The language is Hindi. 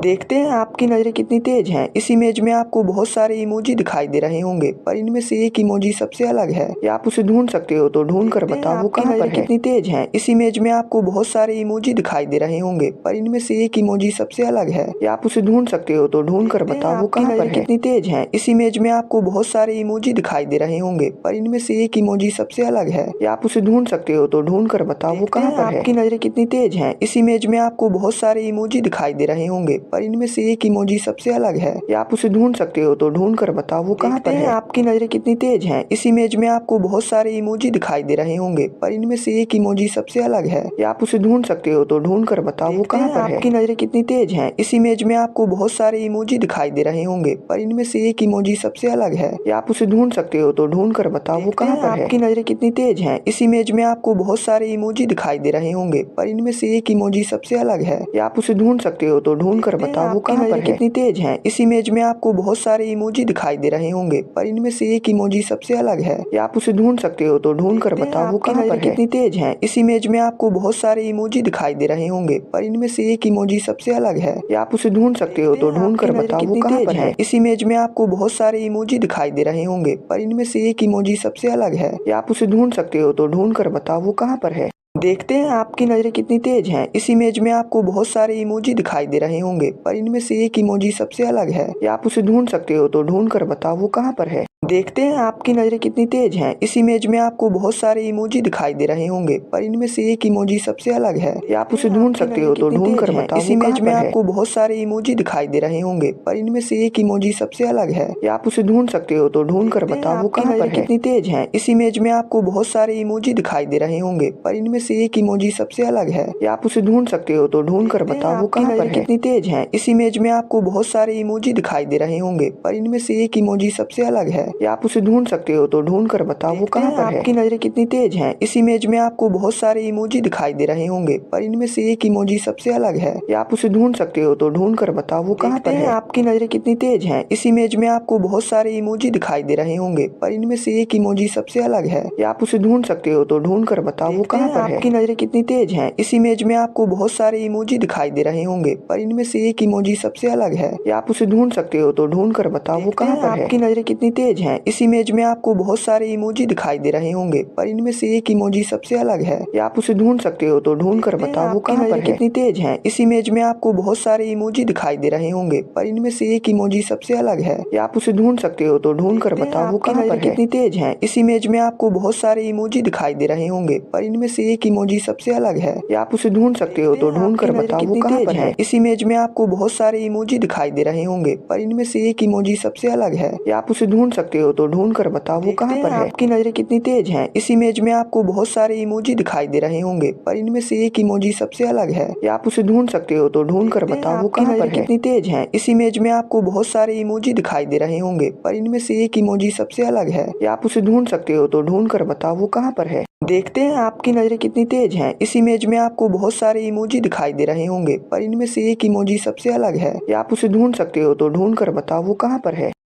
देखते हैं आपकी नज़रें कितनी तेज हैं। इस इमेज में आपको बहुत सारे इमोजी दिखाई दे रहे होंगे, पर इनमें से एक इमोजी सबसे अलग है। या आप उसे ढूंढ सकते हो तो ढूंढ कर बताओ वो कहाँ पर है। कितनी तेज हैं। इस इमेज में आपको बहुत सारे इमोजी दिखाई दे रहे होंगे, पर इनमें से एक इमोजी सबसे अलग है। या आप उसे ढूंढ सकते हो तो ढूंढ कर बताओ वो कहाँ पर है। कितनी तेज हैं। इस इमेज में आपको बहुत सारे इमोजी दिखाई दे रहे होंगे, पर इनमें से एक इमोजी सबसे अलग है। या आप उसे ढूंढ सकते हो तो ढूंढ कर बताओ वो कहाँ पर है। आपकी नज़रें कितनी तेज हैं। इस इमेज में आपको बहुत सारे इमोजी दिखाई दे रहे होंगे, पर इनमें से एक इमोजी सबसे अलग है। या आप उसे ढूंढ सकते हो तो ढूंढ कर बताओ वो कहाँ पर है। आपकी नज़रें कितनी तेज हैं। इस इमेज में आपको बहुत सारे इमोजी दिखाई दे रहे होंगे, पर इनमें से एक इमोजी सबसे अलग है। या आप उसे ढूंढ सकते हो तो ढूंढ कर बताओ वो कहाँ पर है। आपकी नज़रें कितनी तेज हैं। इस इमेज में आपको बहुत सारे इमोजी दिखाई दे रहे होंगे, पर इनमें से एक इमोजी सबसे अलग है। या आप उसे ढूंढ सकते हो तो ढूंढ कर बताओ वो कहाँ पर है। आपकी नज़रें कितनी तेज हैं। इस इमेज में आपको बहुत सारे इमोजी दिखाई दे रहे होंगे, पर इनमें से एक इमोजी सबसे अलग है। या आप उसे ढूंढ सकते हो तो ढूंढ कर बताओ वो कहाँ पर है। कितनी तेज हैं। इस इमेज में आपको बहुत सारे इमोजी दिखाई दे रहे होंगे, पर इनमें से एक इमोजी सबसे अलग है। या आप उसे ढूंढ सकते हो तो ढूंढ कर बताओ वो कहाँ पर है। कितनी तेज हैं। इस इमेज में आपको बहुत सारे इमोजी दिखाई दे रहे होंगे, पर इनमें से एक इमोजी सबसे अलग है। या आप उसे ढूंढ सकते हो तो ढूंढ कर बताओ वो कहाँ पर है। इस इमेज में आपको बहुत सारे इमोजी दिखाई दे रहे होंगे, पर इनमें से एक इमोजी सबसे अलग है। या आप उसे ढूंढ सकते हो तो ढूंढ कर बताओ वो कहाँ पर है। देखते हैं आपकी नज़रें कितनी तेज हैं। इस इमेज में आपको बहुत सारे इमोजी दिखाई दे रहे होंगे, पर इनमें से एक इमोजी सबसे अलग है। या आप उसे ढूंढ सकते हो तो ढूंढ कर बताओ वो कहाँ पर है। देखते हैं आपकी नज़रें कितनी तेज हैं। इस इमेज में आपको बहुत सारे इमोजी दिखाई दे रहे होंगे, पर इनमें से एक इमोजी सबसे अलग है। या आप उसे ढूंढ सकते हो तो ढूंढ कर बताओ। इस इमेज में आपको बहुत सारे इमोजी दिखाई दे रहे होंगे, पर इनमें से एक इमोजी सबसे अलग है। या आप उसे ढूंढ सकते हो तो ढूंढ कर बताओ वो कहाँ पर है। कितनी तेज हैं। इस इमेज में आपको बहुत सारे इमोजी दिखाई दे रहे होंगे, पर इनमें से एक इमोजी सबसे अलग है। या आप उसे ढूंढ सकते हो तो ढूंढ कर बताओ वो कहाँ पर है। कितनी तेज हैं। इस इमेज में आपको बहुत सारे इमोजी दिखाई दे रहे होंगे, पर इनमें से एक इमोजी सबसे अलग है। या आप उसे ढूंढ सकते हो तो ढूंढ कर बताओ वो कहाँ पर है। आपकी नज़रें कितनी तेज हैं। इस इमेज में आपको बहुत सारे इमोजी दिखाई दे रहे होंगे, पर इनमें से एक इमोजी सबसे अलग है। या आप उसे ढूंढ सकते हो तो ढूंढ कर बताओ वो कहाँ पर है। आपकी नज़रें कितनी तेज हैं। इस इमेज में आपको बहुत सारे इमोजी दिखाई दे रहे होंगे, पर इनमें से एक इमोजी सबसे अलग है। या आप उसे ढूंढ सकते हो तो ढूंढ कर बताओ वो कहाँ पर है। आपकी नज़रें कितनी तेज हैं। इस इमेज में आपको बहुत सारे इमोजी दिखाई दे रहे होंगे, पर इनमें से एक इमोजी सबसे अलग है। या आप उसे ढूंढ सकते हो तो ढूंढ कर बताओ वो कहाँ पर है। आपकी नज़रें कितनी तेज हैं। इस इमेज में आपको बहुत सारे इमोजी दिखाई दे रहे होंगे, पर इनमें से एक इमोजी सबसे अलग है। या आप उसे ढूंढ सकते हो तो ढूंढ कर बताओ वो कहाँ पर है। कितनी तेज हैं। इस इमेज में आपको बहुत सारे इमोजी दिखाई दे रहे होंगे, पर इनमें से एक इमोजी सबसे अलग है। या आप उसे ढूंढ सकते हो तो ढूंढ कर बताओ वो कहाँ पर है। कितनी तेज हैं। इस इमेज में आपको बहुत सारे इमोजी दिखाई दे रहे होंगे, पर इनमें से एक इमोजी सबसे अलग है। या आप उसे ढूंढ सकते हो तो ढूंढ कर बताओ वो कहाँ पर है। इस इमेज में आपको बहुत सारे इमोजी दिखाई दे रहे होंगे, पर इनमें से एक इमोजी सबसे अलग है। या आप उसे ढूंढ सकते हो तो ढूंढ कर बताओ वो कहाँ पर है। आपकी नज़रें कितनी तेज हैं। इस इमेज में आपको बहुत सारे इमोजी दिखाई दे रहे होंगे, पर इनमें से एक इमोजी सबसे अलग है। या आप उसे ढूंढ सकते हो तो ढूंढ कर बताओ वो कहाँ पर है। कितनी तेज हैं। इस इमेज में आपको बहुत सारे इमोजी दिखाई दे रहे होंगे, पर इनमें से एक इमोजी सबसे अलग है। या आप उसे ढूंढ सकते हो तो ढूंढ कर बताओ वो कहाँ पर है। देखते हैं आपकी नज़रें कितनी तेज हैं। इस इमेज में आपको बहुत सारे इमोजी दिखाई दे रहे होंगे, पर इनमें से एक इमोजी सबसे अलग है। या आप उसे ढूंढ सकते हो तो ढूंढ कर बताओ वो कहाँ पर है।